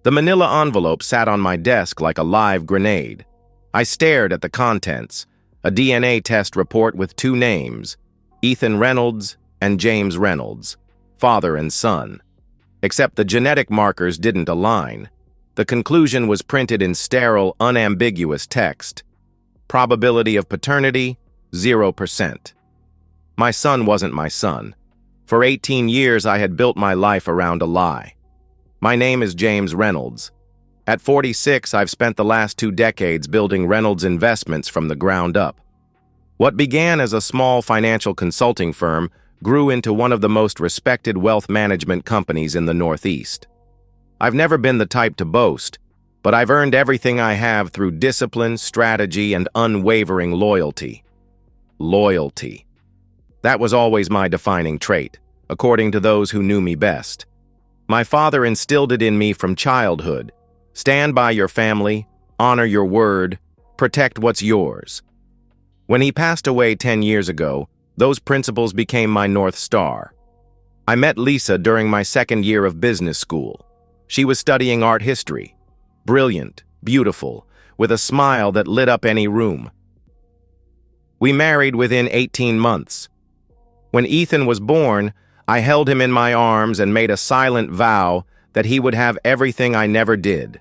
The manila envelope sat on my desk like a live grenade. I stared at the contents, a DNA test report with two names, Ethan Reynolds and James Reynolds, father and son. Except the genetic markers didn't align. The conclusion was printed in sterile, unambiguous text. Probability of paternity, 0%. My son wasn't my son. For 18 years, I had built my life around a lie. My name is James Reynolds. At 46, I've spent the last 2 decades building Reynolds Investments from the ground up. What began as a small financial consulting firm grew into one of the most respected wealth management companies in the Northeast. I've never been the type to boast, but I've earned everything I have through discipline, strategy, and unwavering loyalty. Loyalty. That was always my defining trait, according to those who knew me best. My father instilled it in me from childhood. Stand by your family, honor your word, protect what's yours. When he passed away 10 years ago, those principles became my North Star. I met Lisa during my second year of business school. She was studying art history. Brilliant, beautiful, with a smile that lit up any room. We married within 18 months. When Ethan was born, I held him in my arms and made a silent vow that he would have everything I never did: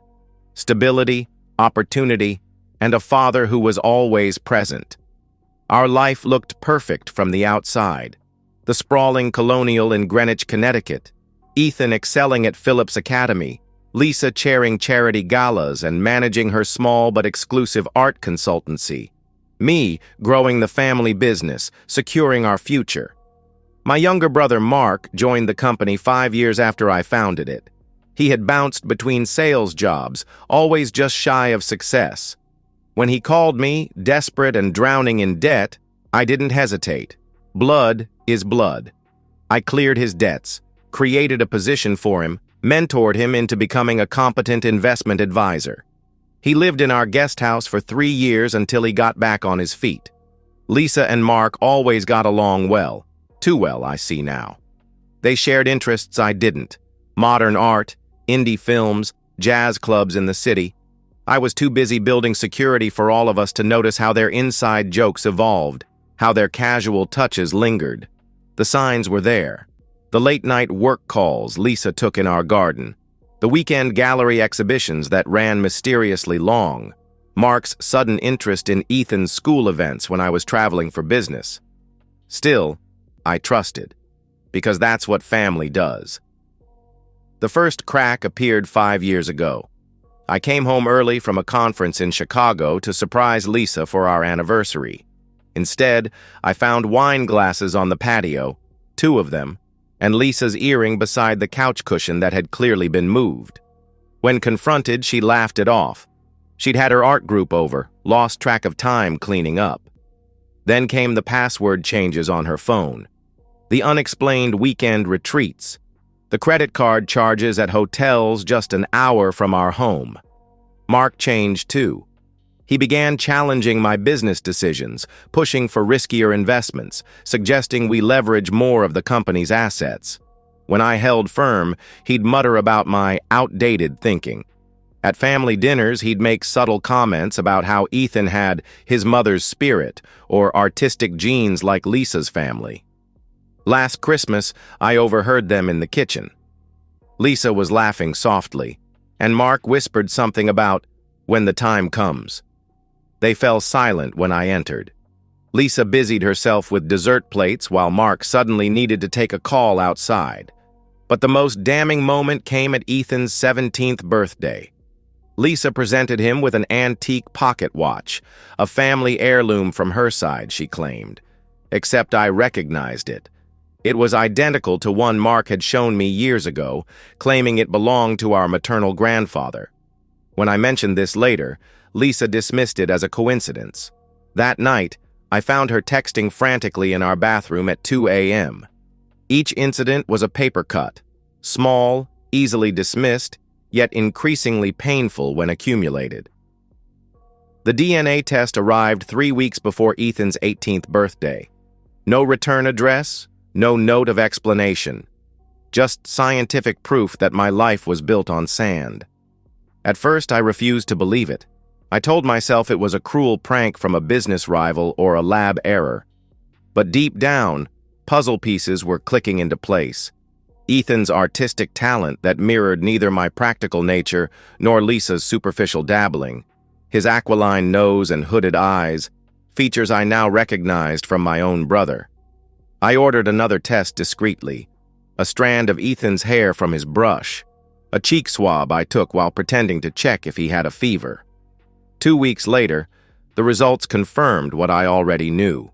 stability, opportunity, and a father who was always present. Our life looked perfect from the outside. The sprawling colonial in Greenwich, Connecticut, Ethan excelling at Phillips Academy, Lisa chairing charity galas and managing her small but exclusive art consultancy, me growing the family business, securing our future. My younger brother Mark joined the company 5 years after I founded it. He had bounced between sales jobs, always just shy of success. When he called me, desperate and drowning in debt, I didn't hesitate. Blood is blood. I cleared his debts, created a position for him, mentored him into becoming a competent investment advisor. He lived in our guest house for 3 years until he got back on his feet. Lisa and Mark always got along well. Too well, I see now. They shared interests I didn't. Modern art, indie films, jazz clubs in the city. I was too busy building security for all of us to notice how their inside jokes evolved, how their casual touches lingered. The signs were there. The late-night work calls Lisa took in our garden. The weekend gallery exhibitions that ran mysteriously long. Mark's sudden interest in Ethan's school events when I was traveling for business. Still, I trusted, because that's what family does. The first crack appeared 5 years ago. I came home early from a conference in Chicago to surprise Lisa for our anniversary. Instead, I found wine glasses on the patio, 2 of them, and Lisa's earring beside the couch cushion that had clearly been moved. When confronted, she laughed it off. She'd had her art group over, lost track of time cleaning up. Then came the password changes on her phone, the unexplained weekend retreats, the credit card charges at hotels just an hour from our home. Mark changed too. He began challenging my business decisions, pushing for riskier investments, suggesting we leverage more of the company's assets. When I held firm, he'd mutter about my outdated thinking. At family dinners, he'd make subtle comments about how Ethan had his mother's spirit or artistic genes like Lisa's family. Last Christmas, I overheard them in the kitchen. Lisa was laughing softly, and Mark whispered something about when the time comes. They fell silent when I entered. Lisa busied herself with dessert plates while Mark suddenly needed to take a call outside. But the most damning moment came at Ethan's 17th birthday. Lisa presented him with an antique pocket watch, a family heirloom from her side, she claimed. Except I recognized it. It was identical to one Mark had shown me years ago, claiming it belonged to our maternal grandfather. When I mentioned this later, Lisa dismissed it as a coincidence. That night, I found her texting frantically in our bathroom at 2 a.m. Each incident was a paper cut, small, easily dismissed, yet increasingly painful when accumulated. The DNA test arrived 3 weeks before Ethan's 18th birthday. No return address, no note of explanation. Just scientific proof that my life was built on sand. At first, I refused to believe it. I told myself it was a cruel prank from a business rival or a lab error. But deep down, puzzle pieces were clicking into place. Ethan's artistic talent that mirrored neither my practical nature nor Lisa's superficial dabbling. His aquiline nose and hooded eyes, features I now recognized from my own brother. I ordered another test discreetly, a strand of Ethan's hair from his brush, a cheek swab I took while pretending to check if he had a fever. 2 weeks later, the results confirmed what I already knew.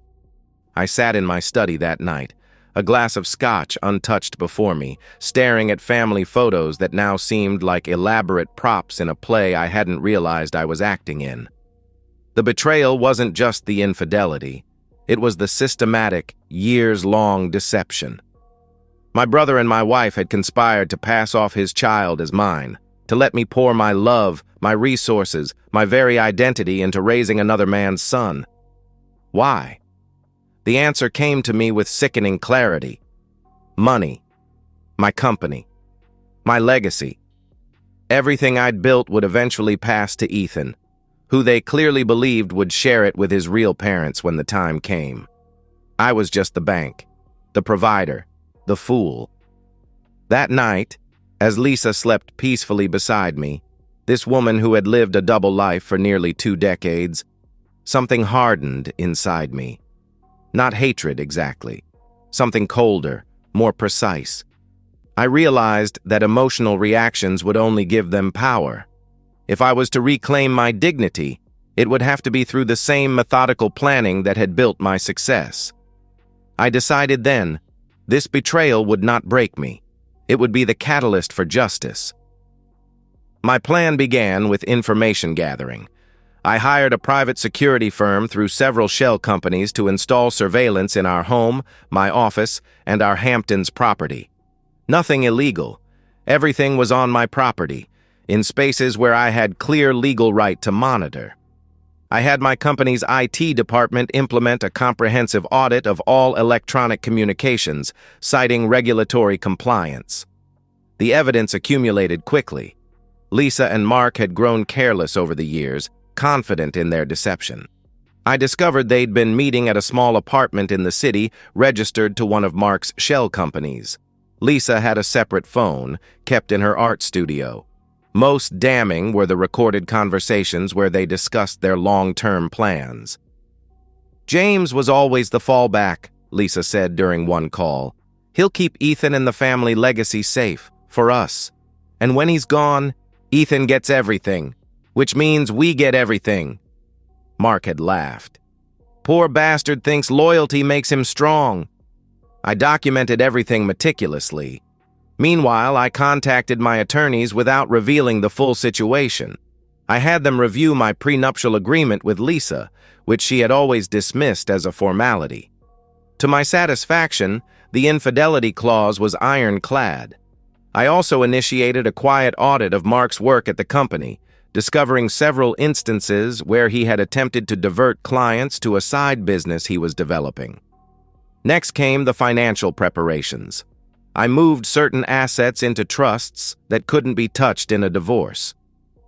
I sat in my study that night, a glass of scotch untouched before me, staring at family photos that now seemed like elaborate props in a play I hadn't realized I was acting in. The betrayal wasn't just the infidelity. It was the systematic, years-long deception. My brother and my wife had conspired to pass off his child as mine, to let me pour my love, my resources, my very identity into raising another man's son. Why? The answer came to me with sickening clarity. Money. My company. My legacy. Everything I'd built would eventually pass to Ethan, who they clearly believed would share it with his real parents when the time came. I was just the bank, the provider, the fool. That night, as Lisa slept peacefully beside me, this woman who had lived a double life for nearly 2 decades, something hardened inside me. Not hatred exactly, something colder, more precise. I realized that emotional reactions would only give them power. If I was to reclaim my dignity, it would have to be through the same methodical planning that had built my success. I decided then, this betrayal would not break me. It would be the catalyst for justice. My plan began with information gathering. I hired a private security firm through several shell companies to install surveillance in our home, my office, and our Hamptons property. Nothing illegal. Everything was on my property, in spaces where I had clear legal right to monitor. I had my company's IT department implement a comprehensive audit of all electronic communications, citing regulatory compliance. The evidence accumulated quickly. Lisa and Mark had grown careless over the years, confident in their deception. I discovered they'd been meeting at a small apartment in the city registered to one of Mark's shell companies. Lisa had a separate phone, kept in her art studio. Most damning were the recorded conversations where they discussed their long-term plans. James was always the fallback, Lisa said during one call. He'll keep Ethan and the family legacy safe, for us. And when he's gone, Ethan gets everything, which means we get everything. Mark had laughed. Poor bastard thinks loyalty makes him strong. I documented everything meticulously. Meanwhile, I contacted my attorneys without revealing the full situation. I had them review my prenuptial agreement with Lisa, which she had always dismissed as a formality. To my satisfaction, the infidelity clause was ironclad. I also initiated a quiet audit of Mark's work at the company, discovering several instances where he had attempted to divert clients to a side business he was developing. Next came the financial preparations. I moved certain assets into trusts that couldn't be touched in a divorce.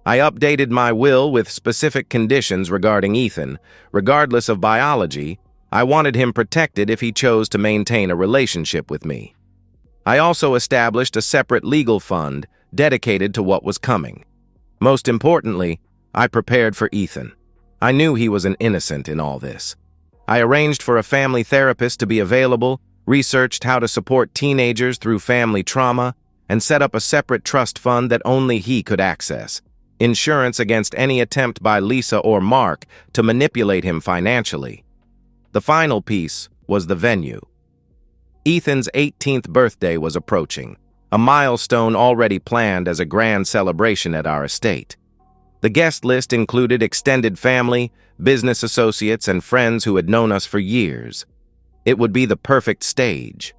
I updated my will with specific conditions regarding Ethan. Regardless of biology, I wanted him protected if he chose to maintain a relationship with me. I also established a separate legal fund dedicated to what was coming. Most importantly, I prepared for Ethan. I knew he was an innocent in all this. I arranged for a family therapist to be available, researched how to support teenagers through family trauma, and set up a separate trust fund that only he could access. Insurance against any attempt by Lisa or Mark to manipulate him financially. The final piece was the venue. Ethan's 18th birthday was approaching, a milestone already planned as a grand celebration at our estate. The guest list included extended family, business associates, and friends who had known us for years. It would be the perfect stage.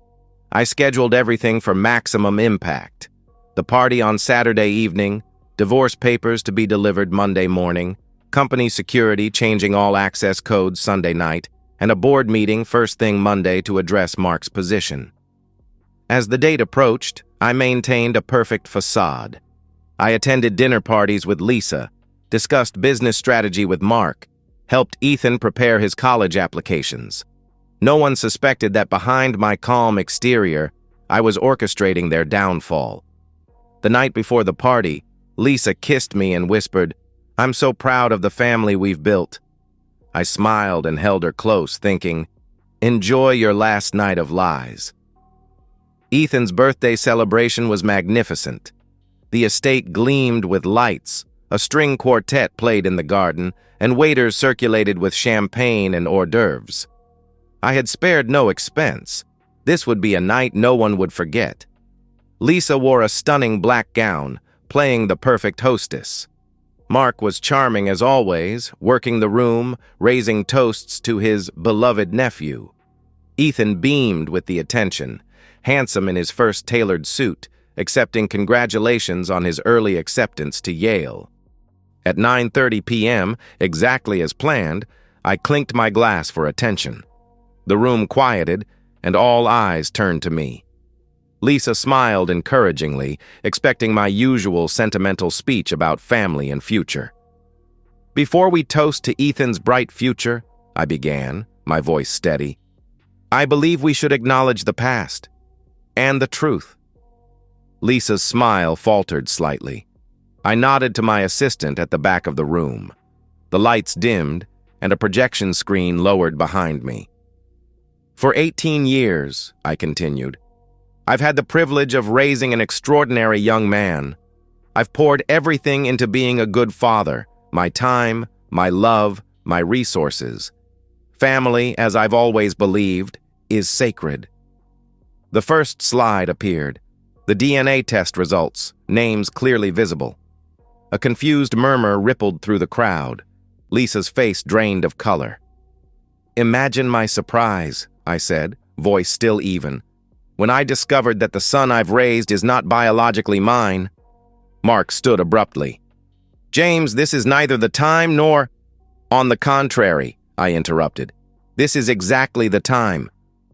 I scheduled everything for maximum impact. The party on Saturday evening, divorce papers to be delivered Monday morning, company security changing all access codes Sunday night, and a board meeting first thing Monday to address Mark's position. As the date approached, I maintained a perfect facade. I attended dinner parties with Lisa, discussed business strategy with Mark, helped Ethan prepare his college applications. No one suspected that behind my calm exterior, I was orchestrating their downfall. The night before the party, Lisa kissed me and whispered, "I'm so proud of the family we've built." I smiled and held her close, thinking, "Enjoy your last night of lies." Ethan's birthday celebration was magnificent. The estate gleamed with lights, a string quartet played in the garden, and waiters circulated with champagne and hors d'oeuvres. I had spared no expense. This would be a night no one would forget. Lisa wore a stunning black gown, playing the perfect hostess. Mark was charming as always, working the room, raising toasts to his beloved nephew. Ethan beamed with the attention, handsome in his first tailored suit, accepting congratulations on his early acceptance to Yale. At 9:30 p.m., exactly as planned, I clinked my glass for attention. The room quieted, and all eyes turned to me. Lisa smiled encouragingly, expecting my usual sentimental speech about family and future. "Before we toast to Ethan's bright future," I began, my voice steady, "I believe we should acknowledge the past and the truth." Lisa's smile faltered slightly. I nodded to my assistant at the back of the room. The lights dimmed, and a projection screen lowered behind me. "For 18 years," I continued, "I've had the privilege of raising an extraordinary young man. I've poured everything into being a good father, my time, my love, my resources. Family, as I've always believed, is sacred." The first slide appeared. The DNA test results, names clearly visible. A confused murmur rippled through the crowd. Lisa's face drained of color. "Imagine my surprise," I said, voice still even, "when I discovered that the son I've raised is not biologically mine." Mark stood abruptly. "James, this is neither the time nor—" "On the contrary," I interrupted. "This is exactly the time.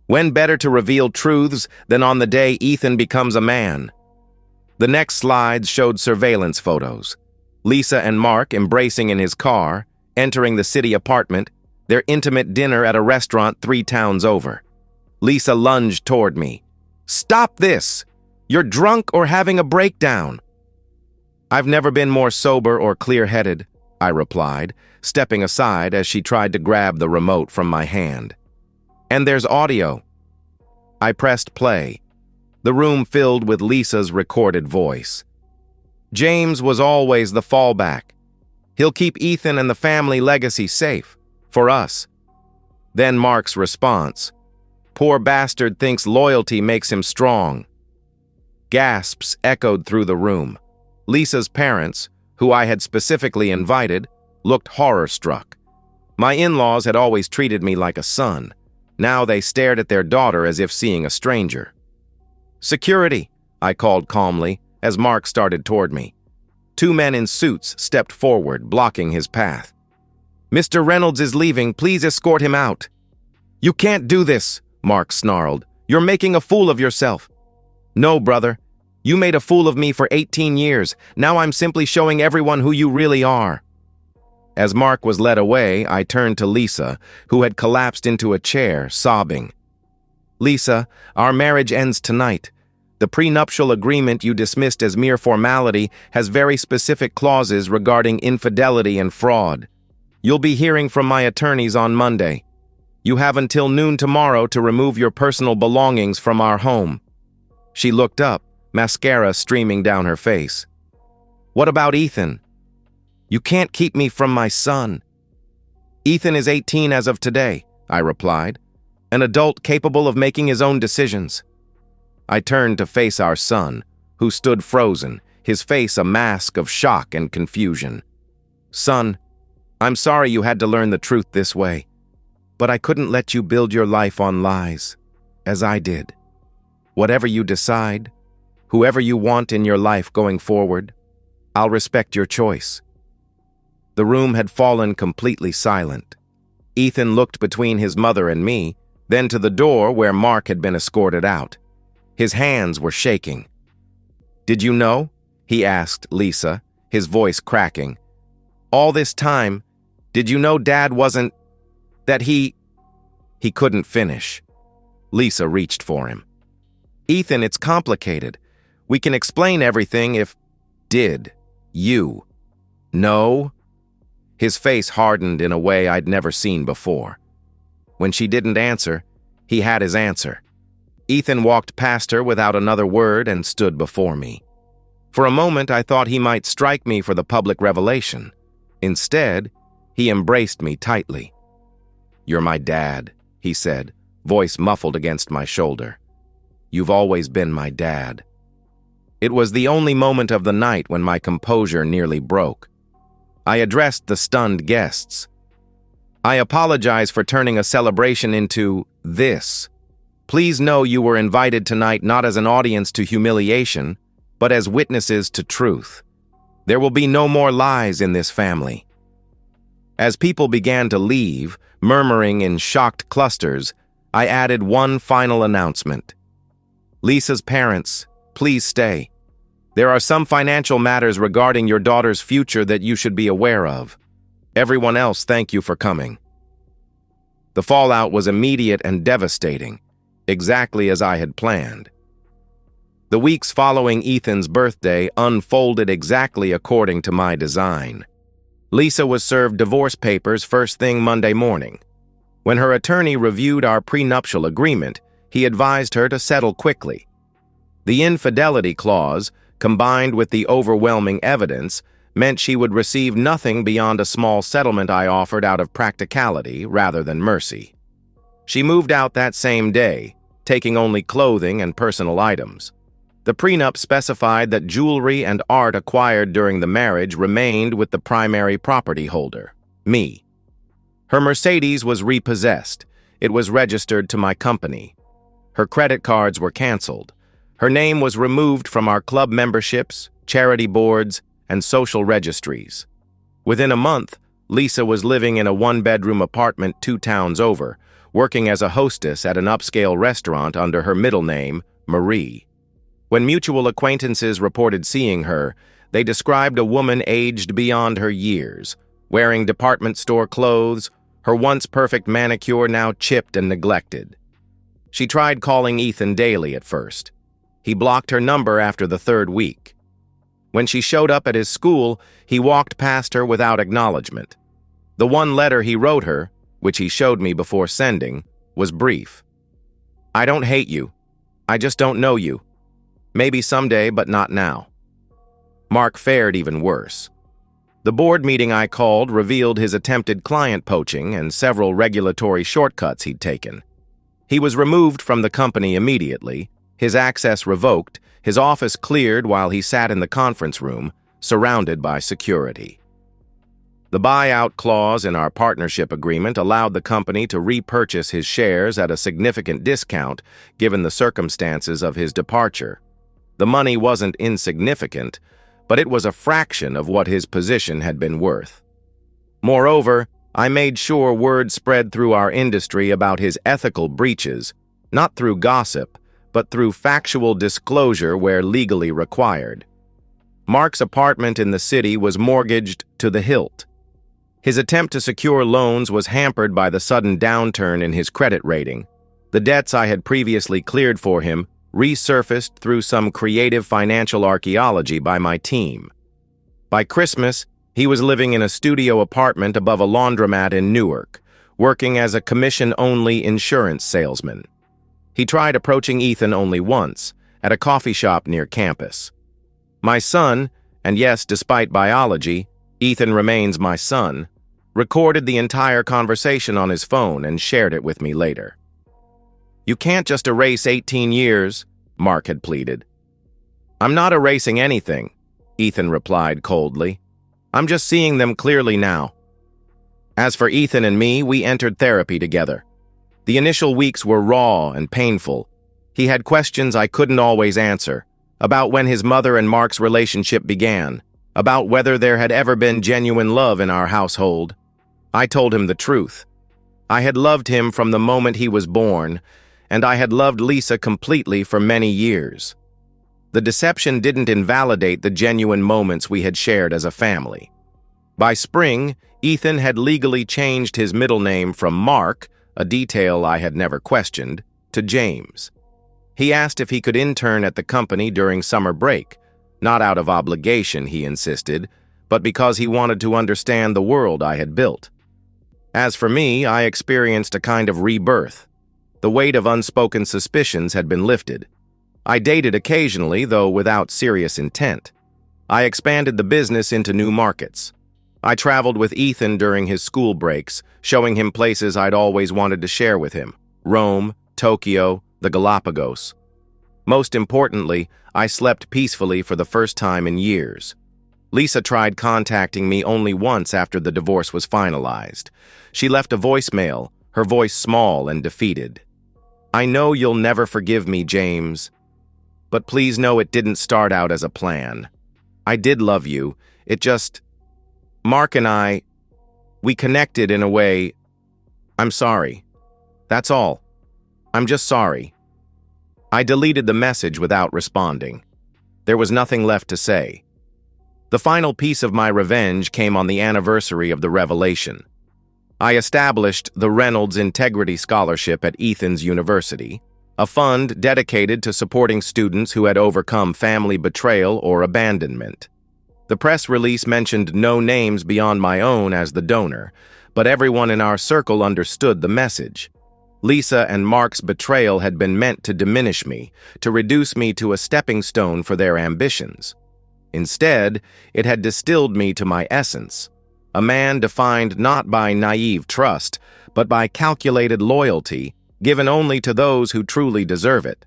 When better to reveal truths than on the day Ethan becomes a man?" The next slides showed surveillance photos. Lisa and Mark embracing in his car, entering the city apartment, their intimate dinner at a restaurant 3 towns over. Lisa lunged toward me. "Stop this! You're drunk or having a breakdown." "I've never been more sober or clear-headed," I replied, stepping aside as she tried to grab the remote from my hand. "And there's audio." I pressed play. The room filled with Lisa's recorded voice. "James was always the fallback. He'll keep Ethan and the family legacy safe. For us." Then Mark's response. "Poor bastard thinks loyalty makes him strong." Gasps echoed through the room. Lisa's parents, who I had specifically invited, looked horror-struck. My in-laws had always treated me like a son. Now they stared at their daughter as if seeing a stranger. "Security," I called calmly as Mark started toward me. 2 men in suits stepped forward, blocking his path. "Mr. Reynolds is leaving. Please escort him out." "You can't do this," Mark snarled. "You're making a fool of yourself." "No, brother. You made a fool of me for 18 years. Now I'm simply showing everyone who you really are." As Mark was led away, I turned to Lisa, who had collapsed into a chair, sobbing. "Lisa, our marriage ends tonight. The prenuptial agreement you dismissed as mere formality has very specific clauses regarding infidelity and fraud. You'll be hearing from my attorneys on Monday. You have until noon tomorrow to remove your personal belongings from our home." She looked up, mascara streaming down her face. "What about Ethan?" "You can't keep me from my son." "Ethan is 18 as of today," I replied, "an adult capable of making his own decisions." I turned to face our son, who stood frozen, his face a mask of shock and confusion. "Son, I'm sorry you had to learn the truth this way, but I couldn't let you build your life on lies, as I did. Whatever you decide, whoever you want in your life going forward, I'll respect your choice." The room had fallen completely silent. Ethan looked between his mother and me, then to the door where Mark had been escorted out. His hands were shaking. "Did you know?" he asked Lisa, his voice cracking. "All this time, did you know Dad wasn't... that he..." He couldn't finish. Lisa reached for him. "Ethan, it's complicated. We can explain everything if..." "Did you know?" His face hardened in a way I'd never seen before. When she didn't answer, he had his answer. Ethan walked past her without another word and stood before me. For a moment, I thought he might strike me for the public revelation. Instead, he embraced me tightly. "You're my dad," he said, voice muffled against my shoulder. "You've always been my dad." It was the only moment of the night when my composure nearly broke. I addressed the stunned guests. "I apologize for turning a celebration into this. Please know you were invited tonight not as an audience to humiliation, but as witnesses to truth. There will be no more lies in this family." As people began to leave, murmuring in shocked clusters, I added one final announcement. "Lisa's parents, please stay. There are some financial matters regarding your daughter's future that you should be aware of. Everyone else, thank you for coming." The fallout was immediate and devastating, exactly as I had planned. The weeks following Ethan's birthday unfolded exactly according to my design. Lisa was served divorce papers first thing Monday morning. When her attorney reviewed our prenuptial agreement, he advised her to settle quickly. The infidelity clause, combined with the overwhelming evidence, meant she would receive nothing beyond a small settlement I offered out of practicality rather than mercy. She moved out that same day, taking only clothing and personal items. The prenup specified that jewelry and art acquired during the marriage remained with the primary property holder, me. Her Mercedes was repossessed. It was registered to my company. Her credit cards were canceled. Her name was removed from our club memberships, charity boards, and social registries. Within a month, Lisa was living in a one-bedroom apartment 2 towns over, working as a hostess at an upscale restaurant under her middle name, Marie. When mutual acquaintances reported seeing her, they described a woman aged beyond her years, wearing department store clothes, her once perfect manicure now chipped and neglected. She tried calling Ethan daily at first. He blocked her number after the 3rd week. When she showed up at his school, he walked past her without acknowledgement. The one letter he wrote her, which he showed me before sending, was brief. "I don't hate you. I just don't know you. Maybe someday, but not now." Mark fared even worse. The board meeting I called revealed his attempted client poaching and several regulatory shortcuts he'd taken. He was removed from the company immediately, his access revoked, his office cleared while he sat in the conference room, surrounded by security. The buyout clause in our partnership agreement allowed the company to repurchase his shares at a significant discount given the circumstances of his departure. The money wasn't insignificant, but it was a fraction of what his position had been worth. Moreover, I made sure word spread through our industry about his ethical breaches, not through gossip, but through factual disclosure where legally required. Mark's apartment in the city was mortgaged to the hilt. His attempt to secure loans was hampered by the sudden downturn in his credit rating. The debts I had previously cleared for him resurfaced through some creative financial archaeology by my team. By Christmas, he was living in a studio apartment above a laundromat in Newark, working as a commission-only insurance salesman. He tried approaching Ethan only once, at a coffee shop near campus. My son, and yes, despite biology, Ethan remains my son, recorded the entire conversation on his phone and shared it with me later. "You can't just erase 18 years, Mark had pleaded. "I'm not erasing anything," Ethan replied coldly. "I'm just seeing them clearly now." As for Ethan and me, we entered therapy together. The initial weeks were raw and painful. He had questions I couldn't always answer, about when his mother and Mark's relationship began, about whether there had ever been genuine love in our household. I told him the truth. I had loved him from the moment he was born, and I had loved Lisa completely for many years. The deception didn't invalidate the genuine moments we had shared as a family. By spring, Ethan had legally changed his middle name from Mark, a detail I had never questioned, to James. He asked if he could intern at the company during summer break, not out of obligation, he insisted, but because he wanted to understand the world I had built. As for me, I experienced a kind of rebirth. The weight of unspoken suspicions had been lifted. I dated occasionally, though without serious intent. I expanded the business into new markets. I traveled with Ethan during his school breaks, showing him places I'd always wanted to share with him: Rome, Tokyo, the Galapagos. Most importantly, I slept peacefully for the first time in years. Lisa tried contacting me only once after the divorce was finalized. She left a voicemail, her voice small and defeated. "I know you'll never forgive me, James. But please know it didn't start out as a plan. I did love you. It just... Mark and we connected in a way. I'm sorry. That's all. I'm just sorry." I deleted the message without responding. There was nothing left to say. The final piece of my revenge came on the anniversary of the revelation. I established the Reynolds Integrity Scholarship at Ethan's University, a fund dedicated to supporting students who had overcome family betrayal or abandonment. The press release mentioned no names beyond my own as the donor, but everyone in our circle understood the message. Lisa and Mark's betrayal had been meant to diminish me, to reduce me to a stepping stone for their ambitions. Instead, it had distilled me to my essence, a man defined not by naive trust, but by calculated loyalty, given only to those who truly deserve it.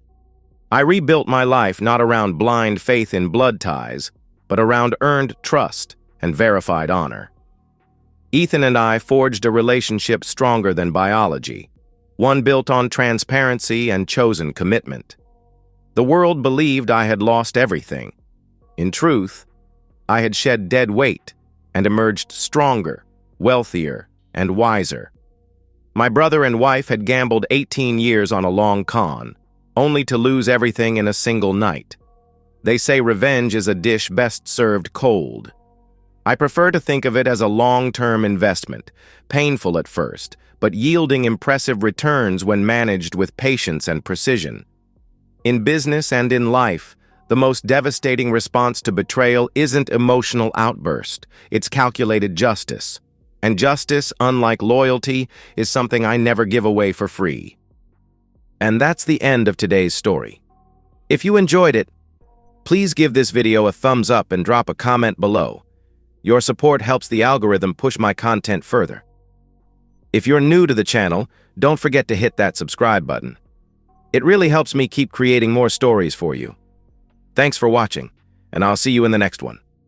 I rebuilt my life not around blind faith in blood ties, but around earned trust and verified honor. Ethan and I forged a relationship stronger than biology, one built on transparency and chosen commitment. The world believed I had lost everything. In truth, I had shed dead weight and emerged stronger, wealthier, and wiser. My brother and wife had gambled 18 years on a long con, only to lose everything in a single night. They say revenge is a dish best served cold. I prefer to think of it as a long-term investment, painful at first, but yielding impressive returns when managed with patience and precision. In business and in life, the most devastating response to betrayal isn't emotional outburst, it's calculated justice. And justice, unlike loyalty, is something I never give away for free. And that's the end of today's story. If you enjoyed it, please give this video a thumbs up and drop a comment below. Your support helps the algorithm push my content further. If you're new to the channel, don't forget to hit that subscribe button. It really helps me keep creating more stories for you. Thanks for watching, and I'll see you in the next one.